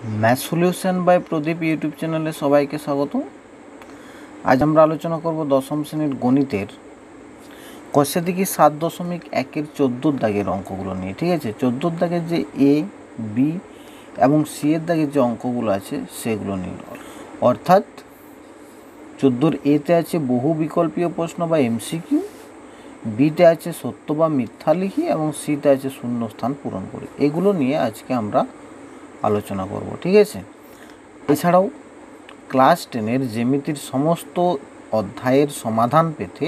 Math solution by Pradip YouTube চ্যানেলে সবাইকে স্বাগত। আজ আমরা আলোচনা করব দশম শ্রেণীর গণিতের কষে দেখি 7.1-এর 14 দাগের অঙ্কগুলো নিয়ে। ঠিক আছে, 14 দাগের যে এ, বি এবং সি এর দাগের যে অঙ্কগুলো আছে সেগুলো নিয়ে। অর্থাৎ 14 এতে আছে বহু বিকল্পীয় প্রশ্ন বা এমসিকিউ, বিতে আছে সত্য বা মিথ্যা লিখি এবং সিতে আছে শূন্যস্থান পূরণ করি। এগুলো নিয়ে আজকে আমরা আলোচনা করব। ঠিক আছে, এছাড়াও ক্লাস 10-এর জ্যামিতির সমস্ত অধ্যায়ের সমাধান পেতে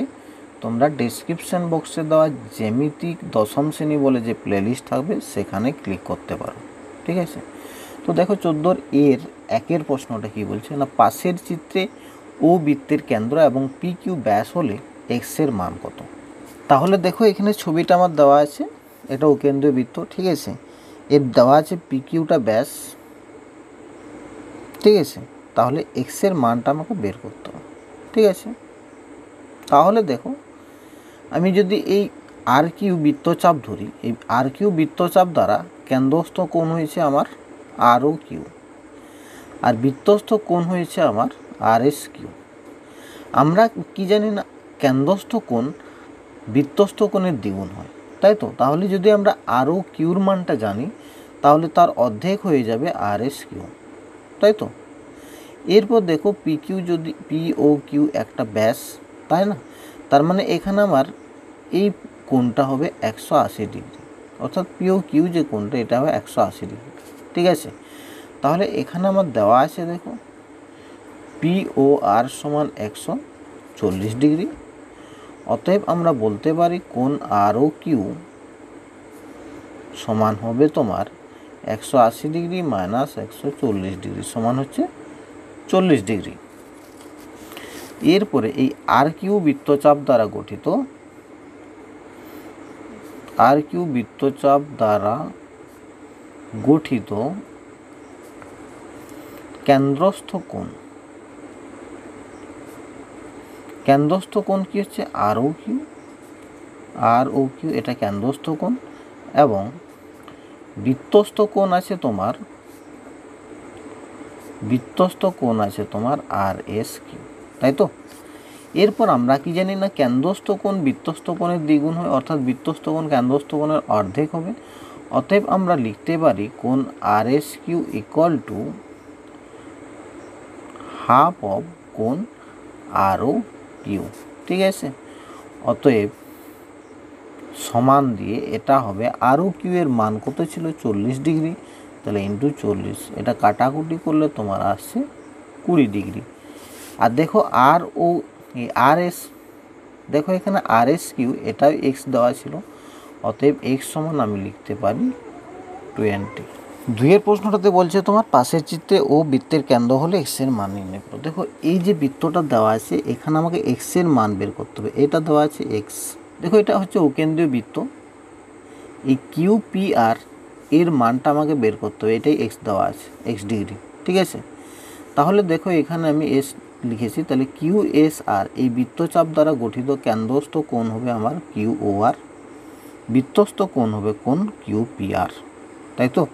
তোমরা ডেসক্রিপশন বক্সে দেওয়া জ্যামিতিক দশম শ্রেণী বলে যে প্লেলিস্ট থাকবে সেখানে ক্লিক করতে পারো। ঠিক আছে, তো দেখো 14 এর 1-এর প্রশ্নটা কি বলছে না, পাশের চিত্রে ও বৃত্তের কেন্দ্র এবং পি কিউ ব্যাস হলে এক্সের মান কত। তাহলে দেখো এখানে ছবিটা আমার দেওয়া আছে, এটা ও কেন্দ্রীয় বৃত্ত। ঠিক আছে, এর দেওয়া আছে পি কিউটা ব্যাস। ঠিক আছে, তাহলে এক্সের মানটা আমাকে বের করতে হবে। ঠিক আছে, তাহলে দেখো আমি যদি এই আর কিউ বৃত্তচাপ ধরি, এই আর কিউ বৃত্তচাপ দ্বারা কেন্দ্রস্থ কোণ হয়েছে আমার আর ও কিউ, আর বৃত্তস্থ কোণ হয়েছে আমার আর এস কিউ। আমরা কি জানি না, কেন্দ্রস্থ কোণ বৃত্তস্থ কোণের দ্বিগুণ হয়, তাই তো? তাহলে যদি আমরা আর ও কিউর মানটা জানি তাহলে তার অর্ধেক হয়ে যাবে আর এস কিউ, তাই তো? এরপর দেখো পি কিউ, যদি পি ও কিউ একটা ব্যাস, তাই না? তার মানে এখানে আমার এই কোণটা হবে 180 ডিগ্রি, অর্থাৎ পি ও কিউ যে কোণটা এটা হবে 180 ডিগ্রি। ঠিক আছে, তাহলে এখানে আমার দেওয়া আছে দেখো পি ও আর সমান 140 ডিগ্রি। অতএব আমরা বলতে পারি কোণ আর ও কিউ সমান হবে তোমার 180 ডিগ্রি মাইনাস 140 ডিগ্রি সমান হচ্ছে 40 ডিগ্রি। এরপরে এই আর কিউ বৃত্তচাপ দ্বারা গঠিত, আর কিউ বৃত্তচাপ দ্বারা গঠিত কেন্দ্রস্থ কোণ, কেন্দ্রস্থ কোণ কি হচ্ছে আর ও কিউ, আর ও কিউ এটা কেন্দ্রস্থ কোণ, এবং বৃত্তস্থ কোণ আছে তোমার, বৃত্তস্থ কোণ আছে তোমার আর এস কিউ, তাই তো? এরপর আমরা কি জানি না, কেন্দ্রস্থ কোণ বৃত্তস্থ কোণের দ্বিগুণ হয়, অর্থাৎ বৃত্তস্থ কোণ কেন্দ্রস্থ কোণের অর্ধেক হবে। অতএব আমরা লিখতে পারি কোণ R S Q equal to half of কোণ আর ও কিউ। ঠিক আছে, অতএব সমান দিয়ে এটা হবে আর ও কিউ এর মান কত ছিল 40 ডিগ্রি, তাহলে ইন্টু 40, এটা কাটাকুটি করলে তোমার আসছে 20 ডিগ্রি। আর দেখো আর ও আর এস, দেখো এখানে আর এস কিউ এটাও এক্স দেওয়া ছিল, অতএব এক্স সমান আমি লিখতে পারি 20। 2-এর প্রশ্নটাতে বলছে তোমার পাশের চিত্রে ও বৃত্তের কেন্দ্র হলে এক্সের মান নির্ণয় করো। দেখো এই যে বৃত্তটা দেওয়া আছে এখানে আমাকে এক্সের মান বের করতে হবে, এটা দেওয়া আছে এক্স। দেখো এটা হচ্ছে ও কেন্দ্রীয় বৃত্ত, এই কিউ পি আর এর মানটা আমাকে বের করতে হবে, এটাই এক্স দেওয়া আছে, এক্স ডিগ্রি। ঠিক আছে, তাহলে দেখো এখানে আমি এস লিখেছি, তাহলে কিউ এস আর এই বৃত্তচাপ দ্বারা গঠিত কেন্দ্রস্থ কোণ হবে আমার কিউ ও আর, বৃত্তস্থ কোণ হবে কোণ কিউ পি আর, তাই তো?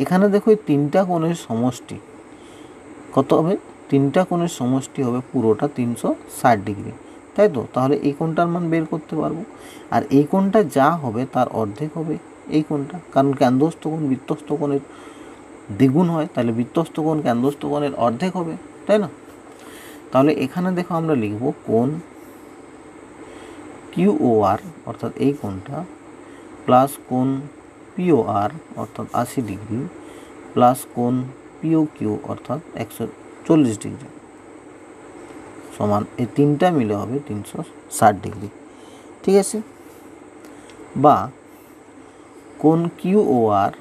এখানে দেখো এই তিনটা কোণের সমষ্টি কত হবে, তিনটা কোণের সমষ্টি হবে পুরোটা 360 ডিগ্রি, তাই তো? তাহলে এই কোণটার মান বের করতে পারবো, আর এই কোণটা যা হবে তার অর্ধেক হবে এই কোণটা, কারণ কেন্দ্রস্থ কোণ বৃত্তস্থ কোণের দ্বিগুণ হয়, তাহলে বৃত্তস্থ কোণ কেন্দ্রস্থ কোণের অর্ধেক হবে, তাই না? তাহলে এখানে দেখো আমরা লিখব কোণ কিউ ও আর অর্থাৎ এই কোণটা প্লাস কোণ পিও আর অর্থাৎ 80 ডিগ্রি প্লাস কোণ পিও কিউ অর্থাৎ 140 ডিগ্রি সমান এই তিনটা মিলে হবে 360 ডিগ্রি। ঠিক আছে, বা কোণ কিউ ও আর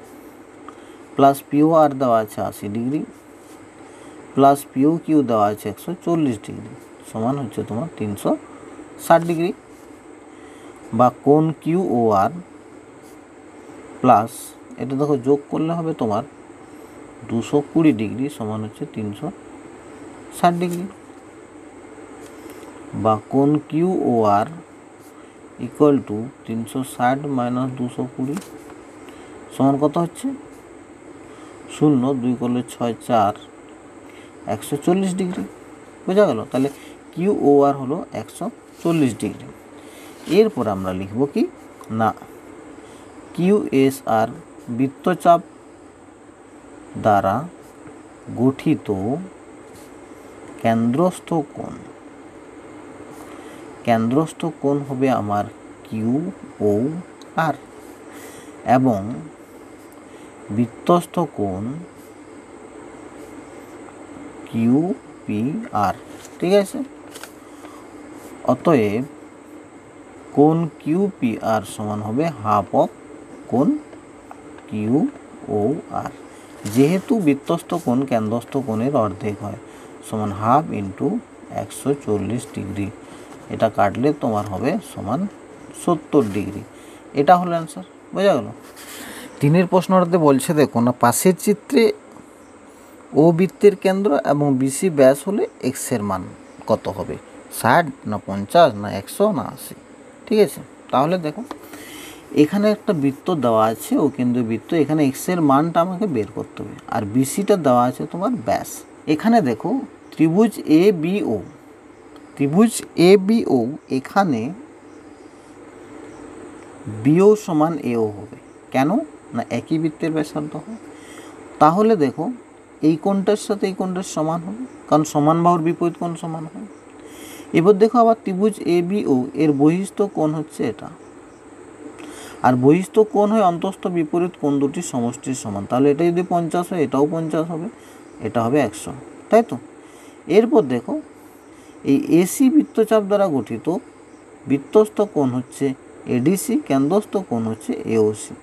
প্লাস পিও আর দেওয়া আছে 80 ডিগ্রি প্লাস পিও কিউ দেওয়া আছে 140 ডিগ্রি সমান হচ্ছে তোমার 360 ডিগ্রি, বা কোণ কিউ ও আর প্লাস এটা দেখো যোগ করলে হবে তোমার 220 ডিগ্রি সমান হচ্ছে 360 ডিগ্রি, বা কোণ Q O R equal to 360 minus 220 সমান কত হচ্ছে শূন্য, 2 করলে 6 4 140 ডিগ্রি। বোঝা গেল? তাহলে কিউ ও আর হলো 140 ডিগ্রি। এরপর আমরা লিখব কি না কিউ এস আর বৃত্তচাপ দ্বারা গঠিত কেন্দ্রস্থ কোণ। কেন্দ্রস্থ কোণ হবে আমার কিউ ও আর এবং বৃত্তস্থ কোণ কিউ পি আর। ঠিক আছে? অতএব কোণ কিউ পি আর সমান হবে হাফ অফ কোণ কিউ ও আর। যেহেতু বৃত্তস্থ কোণ কেন্দ্রস্থ কোণের অর্ধেক হয়, সমান হাফ ইন্টু 140 ডিগ্রি। এটা কাটলে তোমার হবে সমান 70 ডিগ্রি। এটা হলো অ্যান্সার। বোঝা গেল? 3 প্রশ্নটাতে বলছে দেখো না পাশের চিত্রে ও বৃত্তের কেন্দ্র এবং বিসি ব্যাস হলে এক্স এর মান কত হবে? 60 না 50 না 100 না 80? ঠিক আছে, তাহলে দেখো এখানে একটা বৃত্ত দেওয়া আছে, ও কেন্দ্রীয় বৃত্ত। এখানে এক্স এর মানটা আমাকে বের করতে হবে, আর বিসিটা দেওয়া আছে তোমার ব্যাস। এখানে দেখো ত্রিভুজ এ বি ও, ত্রিভুজ এ বি ও, এখানে বিও সমান এও হবে। কেন না একই বৃত্তের ব্যাসার্ধ হয়। তাহলে দেখো এই কোণটার সাথে এই কোণটার সমান হবে, কারণ সমান বাহুর বিপরীত কোণ সমান হয়। এবার দেখো আবার ত্রিভুজ এ বি ও এর বহিস্থ কোণ হচ্ছে এটা, আর বহিস্থ কোণ হয় অন্তস্থ বিপরীত কোণ দুটির সমষ্টির সমান। তাহলে এটা যদি 50 হয়, এটাও 50 হবে, এটা হবে 100, তাই তো? এরপর দেখো এই এসি বৃত্তচাপ দ্বারা গঠিত বৃত্তস্থ কোণ হচ্ছে এডিসি, কেন্দ্রস্থ কোণ হচ্ছে এওসি।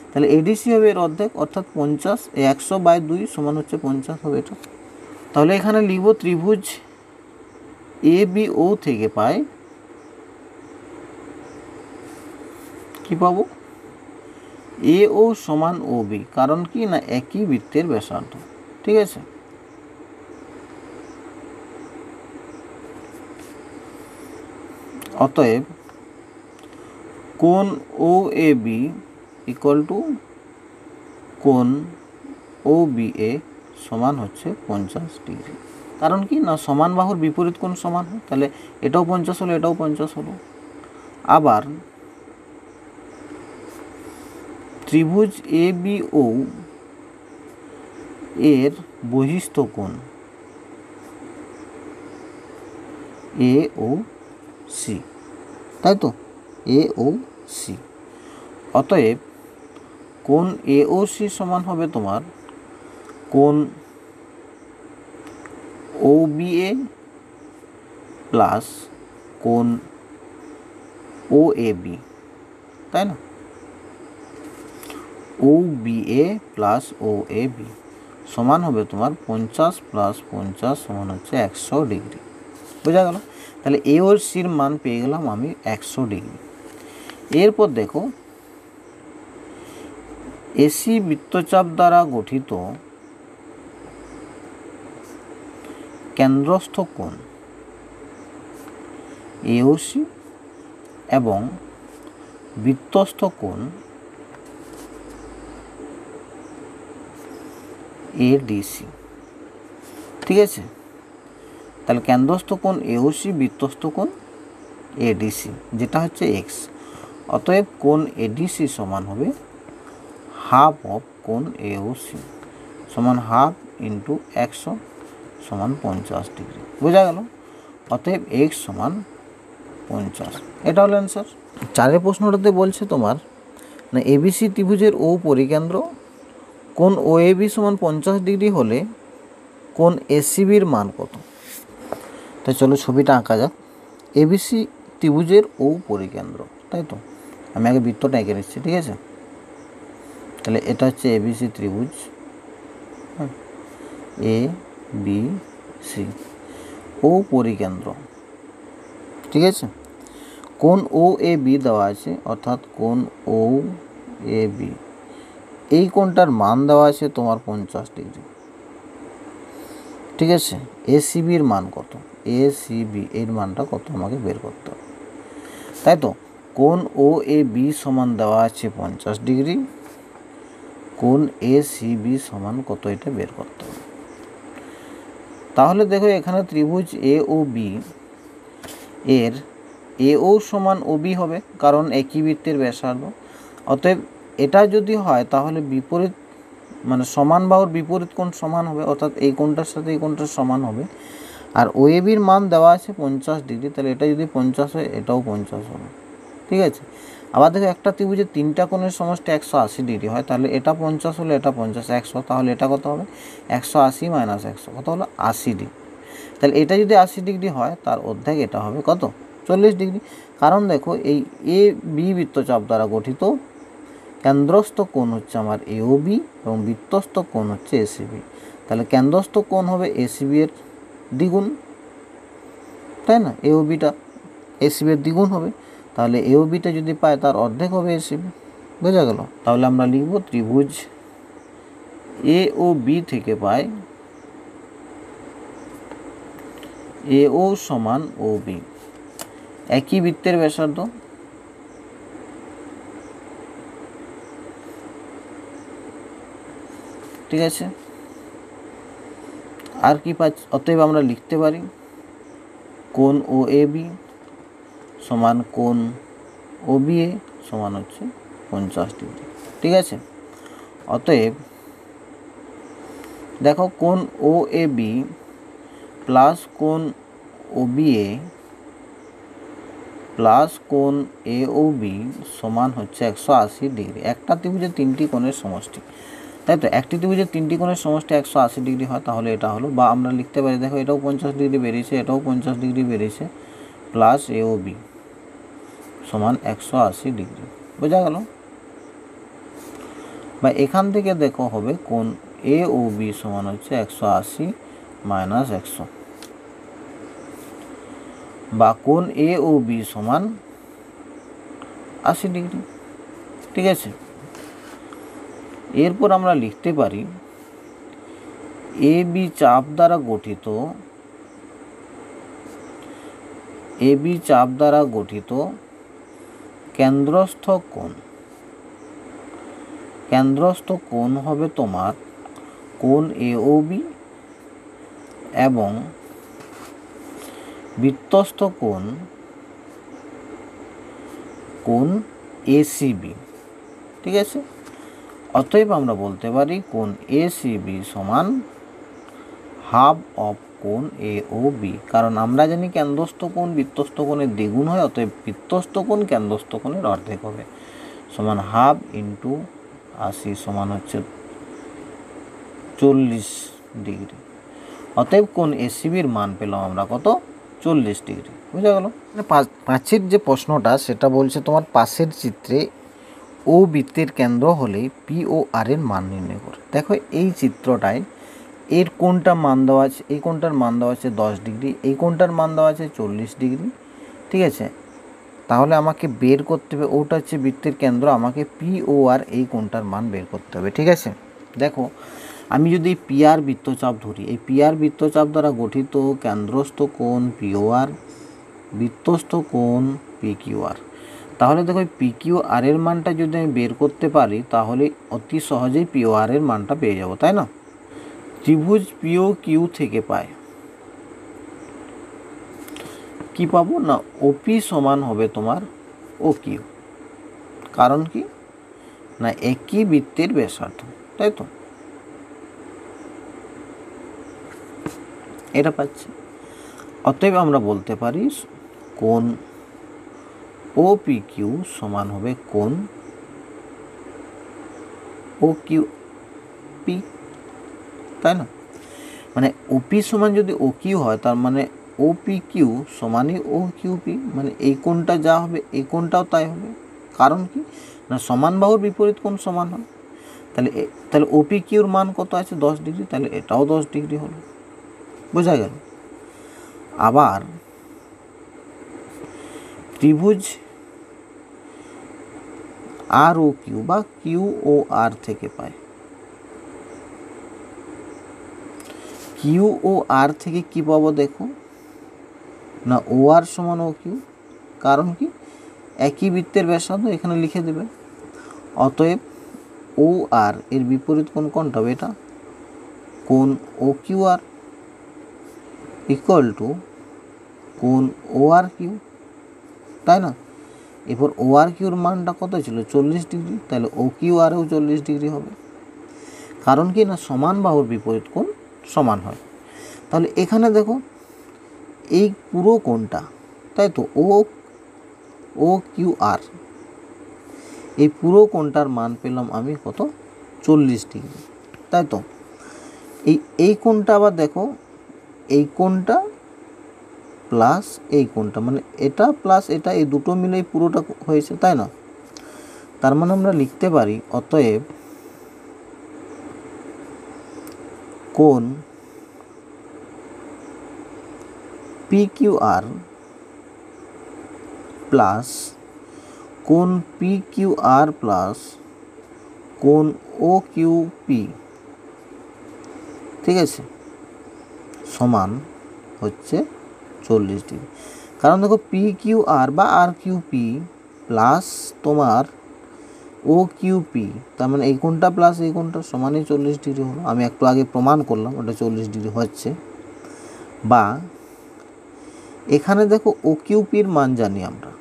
তাহলে এডিসি হবে এর অর্ধেক, অর্থাৎ 50, 100/2 সমান হচ্ছে 50 হবে এটা। তাহলে এখানে লিখব ত্রিভুজ এ বি ও থেকে পাই কি পাবো? এ ও সমান ও বি, কারণ কি না একই বৃত্তের ব্যাসার্ধ। ঠিক আছে? অতএব কোণ ও এ বি ইকুয়াল টু কোণ ও বি এ সমান হচ্ছে 50 ডিগ্রি। কারণ কি না সমান বাহুর বিপরীত কোণ সমান হয়, তাহলে এটাও 50 হলো, এটাও 50 হলো। আবার ত্রিভুজ এ বি ও এর বহিস্থ কোণ এ ও সি, তাই তো? এ ও সি। অতএব কোণ এ ও সি সমান হবে তোমার কোণ ও বি এ প্লাস কোণ ও এ বি, তাই না? ও B A plus O A B সমান হবে তোমার 50 প্লাস 50 সমান হচ্ছে 100 ডিগ্রি। বোঝা গেল? তাহলে এ ও সির মান পেয়ে গেলাম আমি 100 ডিগ্রি। এরপর দেখো এসি বৃত্তচাপ দ্বারা গঠিত কেন্দ্রস্থ কোণ এওসি এবং বৃত্তস্থ কোণ এডিসি। ঠিক আছে? তাহলে কেন্দ্রস্থ কোণ এওসি, বৃত্তস্থ কোণ এডিসি, যেটা হচ্ছে এক্স। অতএব কোণ এডিসি সমান হবে হাফ অফ কোণ এওসি, সমান হাফ ইন্টু 100 সমান 50 ডিগ্রি। বোঝা গেল? অতএব এক্স সমান 50। এটা হলো অ্যান্সার। 4 প্রশ্নটাতে বলছে তোমার না এবিসি ত্রিভুজের ও পরিকেন্দ্র, কোণ ও এ বি সমান 50 ডিগ্রি হলে কোণ এসিবির মান কত? তাই চলো ছবিটা আঁকা যাক। এবিসি ত্রিভুজের ও পরিকেন্দ্র, তাই তো? আমি আগে বৃত্তটা এঁকে নিচ্ছি। ঠিক আছে? তাহলে এটা হচ্ছে এবিসি ত্রিভুজ, এ বি সি, ও পরিকেন্দ্র। ঠিক আছে? কোণ ও এ বি দেওয়া আছে, অর্থাৎ কোণ ও এ বি, এই কোণটার মান দেওয়া আছে তোমার 50 ডিগ্রি। ঠিক আছে? এসিবির মান কত? এসিবি এর মানটা কত আমাকে বের করতে হবে, তাই তো? কোণ ও এ বি সমান দেওয়া আছে 50 ডিগ্রি, কোণ এ সি বি সমান কত, এটা বের করতে হবে। তাহলে দেখো এখানে ত্রিভুজ এ ও বি এর এ ও সমান ও বি হবে, কারণ একই বৃত্তের ব্যাসার্ধ। অতএব এটা যদি হয় তাহলে বিপরীত মানে সমান বাহুর বিপরীত কোণ সমান হবে, অর্থাৎ এই কোণটার সাথে এই কোণটার সমান হবে। আর ও এ বির মান দেওয়া আছে 50 ডিগ্রি, তাহলে এটা যদি 50 হয় এটাও 50 হবে। ঠিক আছে। আবার দেখো একটা ত্রিভুজের তিনটা কোণের সমষ্টি 180 ডিগ্রি হয়, তাহলে এটা 50 হলে এটা 50, 100, তাহলে এটা কত হবে 180 মাইনাস 100 কত হলো 80 ডিগ্রি। তাহলে এটা যদি 80 ডিগ্রি হয় তার অর্ধেক এটা হবে কত 40 ডিগ্রি। কারণ দেখো এই এ বি বৃত্তচাপ দ্বারা গঠিত কেন্দ্রস্থ কোণ হচ্ছে আমার এ ও বি এবং বৃত্তস্থ কোণ হচ্ছে এ সি বি। তাহলে কেন্দ্রস্থ কোণ হবে এ সি বি এর দ্বিগুণ, তাই না? এ ও বিটা এ সি বি এর দ্বিগুণ হবে, তাহলে এ ও বিটা যদি পায় তার অর্ধেক হবে এ সি বি। বোঝা গেল? তাহলে আমরা লিখব ত্রিভুজ এ ও বি থেকে পাই এ ও সমান ও বি, একই বৃত্তের ব্যাসার্ধ। ঠিক আছে। আর কি পাচ্ছি? অতএব আমরা লিখতে পারি কোণ ও এ বি সমান কোণ ও বি এ সমান হচ্ছে 50 ডিগ্রি। ঠিক আছে। অতএব দেখো কোণ ও এ বি প্লাস কোণ ও বি এ প্লাস কোণ এ ও বি সমান হচ্ছে 180 ডিগ্রি। একটা ত্রিভুজের তিনটি কোণের সমষ্টি, তাই তো? একটি ত্রিভুজের তিনটি কোণের সমষ্টি 180 ডিগ্রি হয়, তাহলে এটা হলো, বা আমরা লিখতে পারি দেখো এটাও 50 ডিগ্রি বেরিয়েছে, এটাও 50 ডিগ্রি বেরিয়েছে, প্লাস এ ও বি সমান 180 ডিগ্রি। বোঝা গেল? বা এখান থেকে দেখো হবে কোণ এ ও বি সমান হচ্ছে 180 মাইনাস 100, বা কোণ এ ও বি সমান 80 ডিগ্রি। ঠিক আছে। এরপর আমরা লিখতে পারি এ বি চাপ দ্বারা গঠিত কেন্দ্রস্থ কোণ হবে তোমার কোণ এ ও বি এবং বৃত্তস্থ কোণ এ সি বি। ঠিক আছে। অতএব আমরা বলতে পারি কোণ এ সি বি সমান হাফ অফ কোণ এ ও বি, কারণ আমরা জানি কেন্দ্রস্থ কোণ বৃত্তস্থ কোণের দ্বিগুণ হয়, অতএব বৃত্তস্থ কোণ কেন্দ্রস্থ কোণের অর্ধেক হবে, সমান হাফ ইন্টু 80 সমান হচ্ছে 40 ডিগ্রি। অতএব কোণ এ সি বির মান পেলাম আমরা কত 40 ডিগ্রি। বুঝা গেল? পাঁচের যে প্রশ্নটা সেটা বলছে তোমার পাশের চিত্রে ও বৃত্তের কেন্দ্র হলে পি ও আর এর মান নির্ণয় করে। দেখো এই চিত্রটায় এর কোণটা মান দেওয়া আছে, এই কোণটার মান দেওয়া আছে 10 ডিগ্রি, এই কোণটার মান দেওয়া আছে 40 ডিগ্রি। ঠিক আছে। তাহলে আমাকে বের করতে হবে, ওটা হচ্ছে বৃত্তের কেন্দ্র, আমাকে পি ও আর এই কোণটার মান বের করতে হবে। ঠিক আছে। দেখো আমি যদি পি আর বৃত্তচাপ ধরি, এই পি আর বৃত্তচাপ দ্বারা গঠিত কেন্দ্রস্থ কোণ পি ও আর, বৃত্তস্থ কোণ পি কিউ আর। তাহলে দেখো পি কিউ আর এর মানটা যদি আমি বের করতে পারি তাহলে অতি সহজেই পি ও আর এর মানটা পেয়ে যাব, তাই না? ত্রিভুজ পি ও কিউ থেকে পাই কি পাবো না, ওপি সমান হবে তোমার ও কিউ। কারণ কি না একই বৃত্তের ব্যাসার্ধ, তাই তো? এটা পাচ্ছি। অতএব আমরা বলতে পারি কোণ ও পি কিউ সমান হবে কোণ ও কিউ পি, তাই না? মানে ওপি সমান যদি ও কিউ হয় তার মানে O P Q সমানই O Q P, মানে এই কোণটা যা হবে এই কোণটাও তাই হবে। কারণ কি না সমান বাহুর বিপরীত কোণ সমান হয়। তাহলে ও পি কিউর মান কত আছে 10 ডিগ্রি, তাহলে এটাও 10 ডিগ্রি হলো। বোঝা গেল? আবার ত্রিভুজ আর ও কিউ বা কিউ ও আর থেকে পাই, কিউ ও আর থেকে কি পাবো দেখো না ও আর সমান ও কিউ। কারণ কি একই বৃত্তের ব্যাসার্ধ, এখানে লিখে দেবে। অতএব ও আর এর বিপরীত কোণ কোনটা হবে? এটা কোণ O Q R equal two কোণ ও আর কিউ, তাই না? এরপর ও আর কিউর মানটা কত ছিল? 40 ডিগ্রি, তাহলে ও কিউ আরও 40 ডিগ্রি হবে। কারণ কি না, সমান বাহুর বিপরীত কোণ সমান হয়। তাহলে এখানে দেখো এই পুরো কোণটা, তাই তো, ও কিউ আর, এই পুরো কোণটার মান পেলাম আমি কত? 40 ডিগ্রি, তাই তো। এই কোণটা আবার দেখো, এই কোণটা প্লাস এই কোণটা, মানে এটা প্লাস এটা, এই দুটো মিলেই পুরোটা হয়েছে, তাই না? তার মানে আমরা লিখতে পারি অতএব কোণ পি কিউ আর প্লাস কোণ পি কিউ আর প্লাস কোণ ও কিউ পি, ঠিক আছে, সমান হচ্ছে 40 ডিগ্রি। কারণ দেখো পি কিউ আর বা আর কিউ পি প্লাস তোমার ও কিউ পি, তার মানে এই কোণটা প্লাস এই কোণটা সমানই 40 ডিগ্রি হলো। আমি একটু আগে প্রমাণ করলাম ওটা 40 ডিগ্রি হচ্ছে। বা এখানে দেখো ও কিউ পির মান জানি আমরা,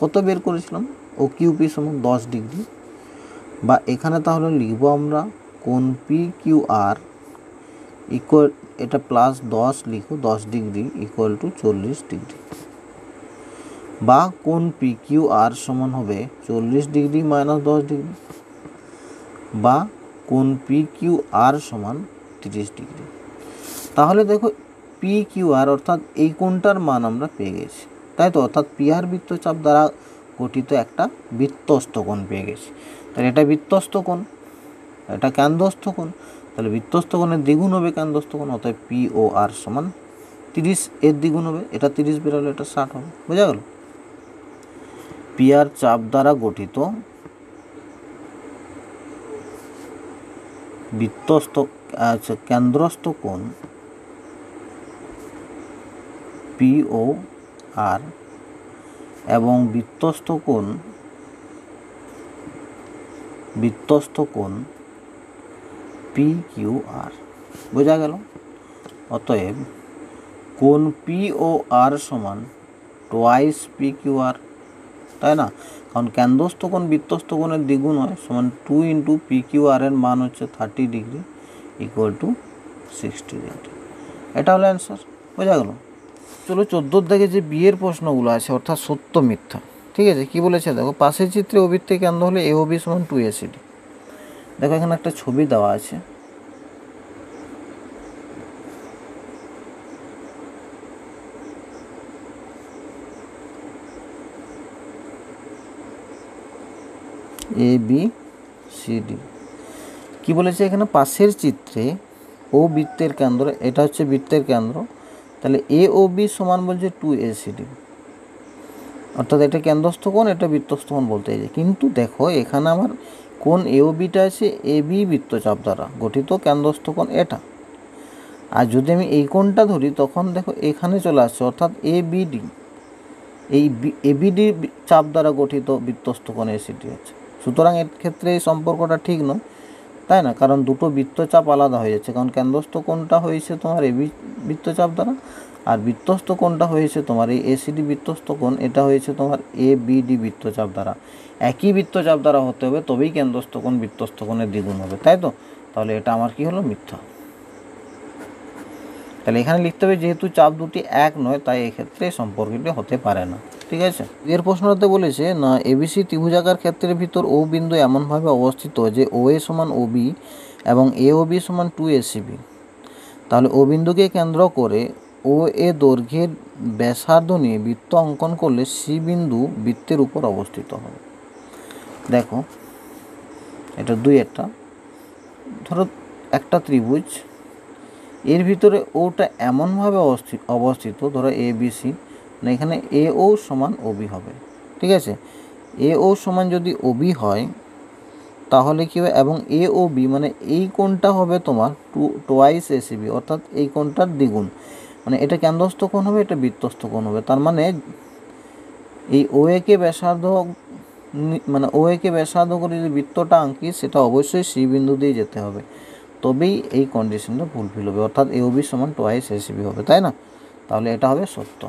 কত বের করেছিলাম? ও কিউ পি সমান 10 ডিগ্রি। বা এখানে তাহলে লিখবো আমরা কোণ পি কিউ আর ইকুয়াল, এটা প্লাস 10 লিখো, 10 ডিগ্রি ইকুয়াল টু 40 ডিগ্রি। বা কোণ পি কিউ আর সমান হবে 40 ডিগ্রি মাইনাস 10 ডিগ্রি। বা কোণ পি কিউ আর সমান 30 ডিগ্রি। তাহলে দেখো পি কিউ আর অর্থাৎ এই কোণটার মান আমরা পেয়ে গেছি, তাই তো। অর্থাৎ পি আর বৃত্তচাপ দ্বারা গঠিত একটা বৃত্তস্থ কোণ পেয়ে গেছি। তাহলে এটা বৃত্তস্থ কোণ, এটা কেন্দ্রস্থ কোণ, তাহলে বৃত্তস্থ কোণের দ্বিগুণ হবে কেন্দ্রস্থ কোণ, অতএব পি ও আর সমান 30 এর দ্বিগুণ হবে, এটা 30 বেরোলে এটা 60 হবে। বোঝা গেল? পি আর চাপ দ্বারা গঠিত বৃত্তস্থ কেন্দ্রস্থ কোণ পি ও আর এবং বৃত্তস্থ কোণ পি কিউ আর। বোঝা গেল? অতএব কোণ পি ও আর সমান টোয়াইস পি কিউ আর, তাই না? কারণ কেন্দ্রস্থ কোণ বৃত্তস্থ কোণের দ্বিগুণ হয়, সমান 2 ইন্টু পি কিউ আর এর মান হচ্ছে 30 ডিগ্রি ইকুয়াল টু 60 ডিগ্রি। এটা হলো অ্যান্সার। বোঝা গেল? চলো 14 থেকে যে বিয়ের প্রশ্নগুলো আছে, অর্থাৎ সত্য মিথ্যা, ঠিক আছে। কি বলেছে দেখো, পাশের চিত্রে অবৃত্তের কেন্দ্র হলে এ ও বি সমান 2ACD। দেখো এখানে একটা ছবি দেওয়া আছে, এ বি সি ডি। কী বলেছে এখানে, পাশের চিত্রে ও বৃত্তের কেন্দ্র, এটা হচ্ছে বৃত্তের কেন্দ্র, তাহলে এ ও বি সমান বলছে 2ACD, অর্থাৎ এটা কেন্দ্রস্থ কোণ, এটা বৃত্তস্থ কোণ বলতে চাইছে। কিন্তু দেখো এখানে আমার কোণ এ ও বিটা আছে এ বি বৃত্তচাপ দ্বারা গঠিত কেন্দ্রস্থ কোণ এটা। আর যদি আমি এই কোণটা ধরি তখন দেখো এখানে চলে আসছে, অর্থাৎ এ বিডি, এই এবিডি চাপ দ্বারা গঠিত বৃত্তস্থ কোণ এসিডি আছে। সুতরাং এর ক্ষেত্রে এই সম্পর্কটা ঠিক নয়, তাই না? কারণ দুটো বৃত্তচাপ আলাদা হয়ে যাচ্ছে, কারণ কেন্দ্রস্থ কোণটা হয়েছে তোমার এবি বৃত্তচাপ দ্বারা, আর বৃত্তস্থ কোণটা হয়েছে তোমার এই এসিডি বৃত্তস্থ কোণ, এটা হয়েছে তোমার এ বিডি বৃত্তচাপ দ্বারা। একই বৃত্তচাপ দ্বারা হতে হবে, তবেই কেন্দ্রস্থ কোণ বৃত্তস্থ কোণের দ্বিগুণ হবে, তাই তো। তাহলে এটা আমার কি হলো, মিথ্যা। তাহলে এখানে লিখতে হবে যেহেতু চাপ দুটি এক নয়, তাই এক্ষেত্রে সম্পর্কটি হতে পারে না, ঠিক আছে। এর প্রশ্নতে বলেছে না, এবিসি ত্রিভুজাকার ক্ষেত্রের ভিতর ও বিন্দু এমনভাবে অবস্থিত যে ও এ সমান ও বি এবং এ ও বি সমান 2ACB। তাহলে ও বিন্দুকে কেন্দ্র করে ও এ দৈর্ঘ্যের ব্যাসার্ধ নিয়ে বৃত্ত অঙ্কন করলে সি বিন্দু বৃত্তের উপর অবস্থিত হবে। দেখো এটা একটা ধরো একটা ত্রিভুজ, এর ভিতরে ওটা এমনভাবে অবস্থিত, ধরো এ বি সি, মানে এখানে এ ও সমান ও বি হবে, ঠিক আছে। এ ও সমান যদি ও বি হয় তাহলে কী হবে, এবং এ ও বি মানে এই কোণটা হবে তোমার টোয়াইস ACB, অর্থাৎ এই কোণটার দ্বিগুণ, মানে এটা কেন্দ্রস্থ কোণ হবে, এটা বৃত্তস্থ কোণ হবে। তার মানে এই ও একে ব্যাসার্ধ মানে ও একে ব্যাসার্ধ করে যদি বৃত্তটা আঁকি সেটা অবশ্যই সি বিন্দু দিয়ে যেতে হবে, তবেই এই কন্ডিশনটা ফুলফিল হবে, অর্থাৎ এ ও বি সমান টোয়াইস এসিবি হবে, তাই না? তাহলে এটা হবে সত্য।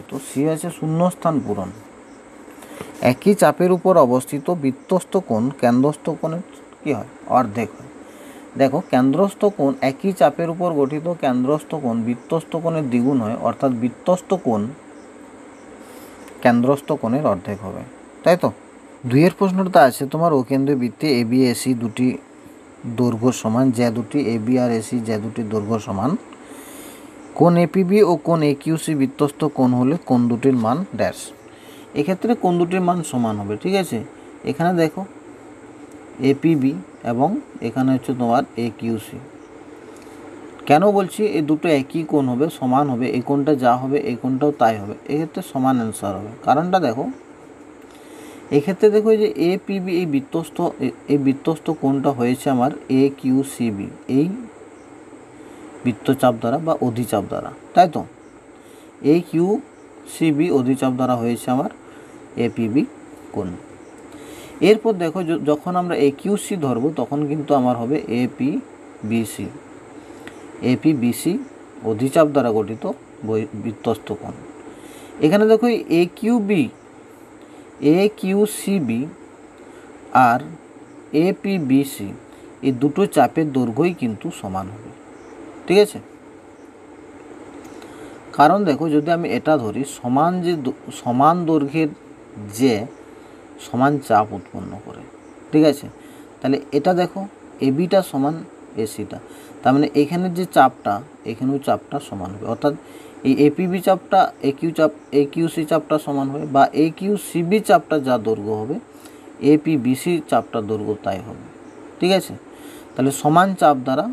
তো সি আছে শূন্যস্থান পূরণ। একই চাপের উপর অবস্থিত বৃত্তস্থ কোণ কেন্দ্রস্থ কোণের কী হয়? অর্ধেক হয়। দেখো কেন্দ্রস্থ কোণ, একই চাপের উপর গঠিত কেন্দ্রস্থ কোণ বৃত্তস্থ কোণের দ্বিগুণ হয়, অর্থাৎ বৃত্তস্থ কোণ কেন্দ্রস্থ কোণের অর্ধেক হবে, তাই তো? দুইয়ের প্রশ্নটা আছে তোমার, ও কেন্দ্রীয় বৃত্তে এ বি এসি দুটি দৈর্ঘ্য সমান, যে দুটি এ বি আর এসি যে দুটি দৈর্ঘ্য সমান, কোণ এপিবি ও কোণ একিউসি বৃত্তস্থ কোণ হলে কোণ দুটির মান ড্যাশ। এক্ষেত্রে কোণ দুটির মান সমান হবে, ঠিক আছে? এখানে দেখো এপিবি এবং এখানে হচ্ছে তোমার একিউসি। কেন বলছি এই দুটো একই কোণ হবে, সমান হবে, এই কোণটা যা হবে এই কোণটাও তাই হবে, এক্ষেত্রে সমান অ্যান্সার হবে। কারণটা দেখো, এক্ষেত্রে দেখো যে এপিবি এই বৃত্তস্থ কোণটা হয়েছে আমার একিউসিবি এই বৃত্তচাপ দ্বারা বা অধিচাপ দ্বারা, তাই তো? একিউসিবি অধিচাপ দ্বারা হয়েছে আমার এপিবি কোণ। এরপর দেখো যখন আমরা একিউসি ধরবো তখন কিন্তু আমার হবে এপিবিসি অধিচাপ দ্বারা গঠিত বৃত্তস্থ কোণ। এখানে দেখো একিউসিবি আর এপিবিসি এই দুটো চাপের দৈর্ঘ্যই কিন্তু সমান হবে, ঠিক আছে? কারণ দেখো যদি আমি এটা ধরি, সমান দৈর্ঘ্যের যে সমান চাপ উৎপন্ন করে, ঠিক আছে? তাহলে এটা দেখো এবিটা সমান এসিটা, তার মানে এখানের যে চাপটা এখানেও চাপটা সমান হবে, অর্থাৎ এই এপিবি চাপটা একিউসি চাপটা সমান হবে, বা একিউসিবি চাপটা যা দৈর্ঘ্য হবে এপিবিসি চাপটা দৈর্ঘ্য তাই হবে, ঠিক আছে? তাহলে সমান চাপ দ্বারা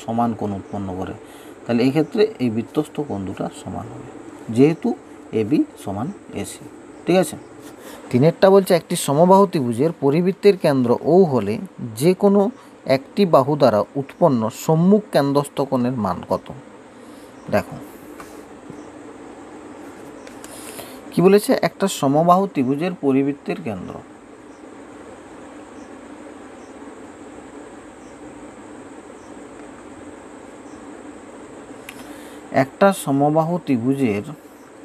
সমান কোণ উৎপন্ন করে, তাহলে এক্ষেত্রে এই বৃত্তস্থ কোণ দুটো সমান হবে, যেহেতু এবি সমান এসি, ঠিক আছে? তিনেরটা বলছে একটি সমবাহু ত্রিভুজের পরিবৃত্তের কেন্দ্র ও হলে যে কোনো একটি বাহু দ্বারা উৎপন্ন সম্মুখ কেন্দ্রস্থ কোণের মান কত? দেখো কি বলেছে, একটা সমবাহু ত্রিভুজের পরিবৃত্তের কেন্দ্র, একটা সমবাহু ত্রিভুজের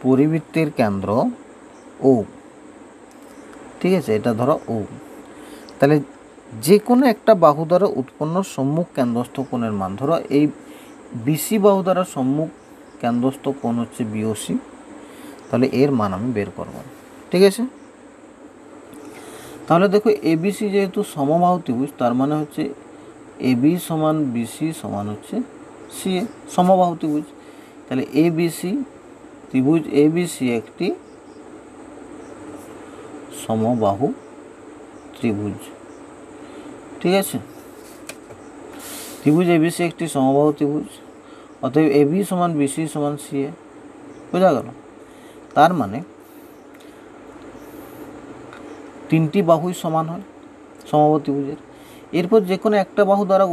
পরিবৃত্তের কেন্দ্র ও, ঠিক আছে? এটা ধরো ও, তাহলে যে কোনো একটা বাহু দ্বারা উৎপন্ন সম্মুখ কেন্দ্রস্থ কোণের মান, ধরো এই বিসি বাহু দ্বারা সম্মুখ কেন্দ্রস্থ কোণ হচ্ছে বিওসি, তাহলে এর মান আমি বের করব, ঠিক আছে? তাহলে দেখো এবিসি যেহেতু সমবাহু ত্রিভুজ, তার মানে হচ্ছে এবি সমান বিসি সমান হচ্ছে সিএ, সমবাহু ত্রিভুজ। তাহলে এবিসি ত্রিভুজ এবিসি একটি সমবাহু ত্রিভুজ, ঠিক আছে? ত্রিভুজ এবিসি একটি সমবাহু ত্রিভুজ, অতএব এবি সমান বিসি সমান সিএ, বোঝা গেল? তার মানে তিনটি বাহুই সমান হয় সমবাহু ত্রিভুজের। এরপর যে কোনো একটা বাহু দ্বারা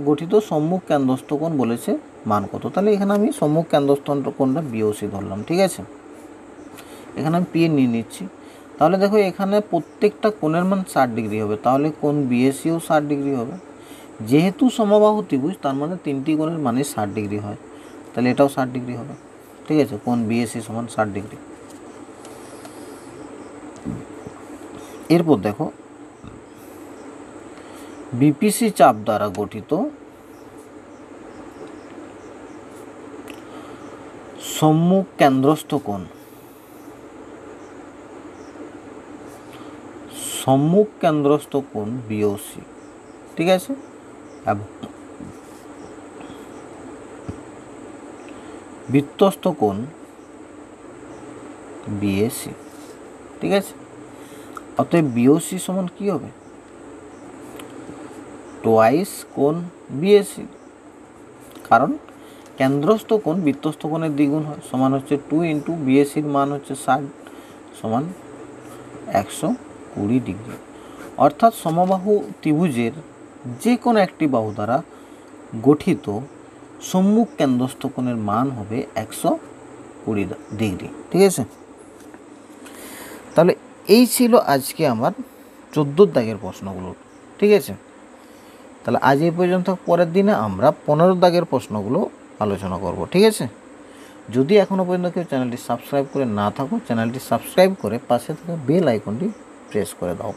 গঠিত সম্মুখ কেন্দ্রস্থ কোণ বলেছে মান কত, তাহলে এখানে আমি সম্মুখ কেন্দ্রস্থ কোণটা বিওসি ধরলাম, ঠিক আছে? এখানে আমি পি নিয়ে নিচ্ছি। তাহলে দেখো এখানে প্রত্যেকটা কোণের মান 60 ডিগ্রি হবে, তাহলে কোণ বিএসিও 60 ডিগ্রি হবে। যেহেতু সমবাহু ত্রিভুজ তার মানে তিনটি কোণের মানে 60 ডিগ্রি হয়, তাহলে এটাও 60 ডিগ্রি হবে, ঠিক আছে? কোণ বিএসি সমান 60 ডিগ্রি। এরপর দেখো বিপিসি চাপ দ্বারা গঠিত সম্মুখ কেন্দ্রস্থ কোণ, সম্মুখ কেন্দ্রস্থ কোণ বিওসি, ঠিক আছে? এবং বৃত্তস্থ কোণ বিএসি, ঠিক আছে? অতএব বিওসি সমান কি হবে? টোয়াইস কোণ বিএসি, কারণ কেন্দ্রস্থ কোণ বৃত্তস্থ কোণের দ্বিগুণ হয়, সমান হচ্ছে 2 ইন্টু বিএসির মান হচ্ছে 60 সমান 120 ডিগ্রি। অর্থাৎ সমবাহু ত্রিভুজের যে কোনো একটি বাহু দ্বারা গঠিত সম্মুখ কেন্দ্রস্থ কোণের মান হবে 20 ডিগ্রি। ঠিক আছে, তাহলে এই ছিল আজকে আমার 14 দাগের প্রশ্নগুলো। ঠিক আছে, তাহলে আজ এই পর্যন্ত, পরের দিনে আমরা 15 দাগের প্রশ্নগুলো আলোচনা করব। ঠিক আছে, যদি এখনও পর্যন্ত কেউ চ্যানেলটি সাবস্ক্রাইব করে না থাকো, চ্যানেলটি সাবস্ক্রাইব করে পাশে থাকা বেল আইকনটি প্রেস করে দাও।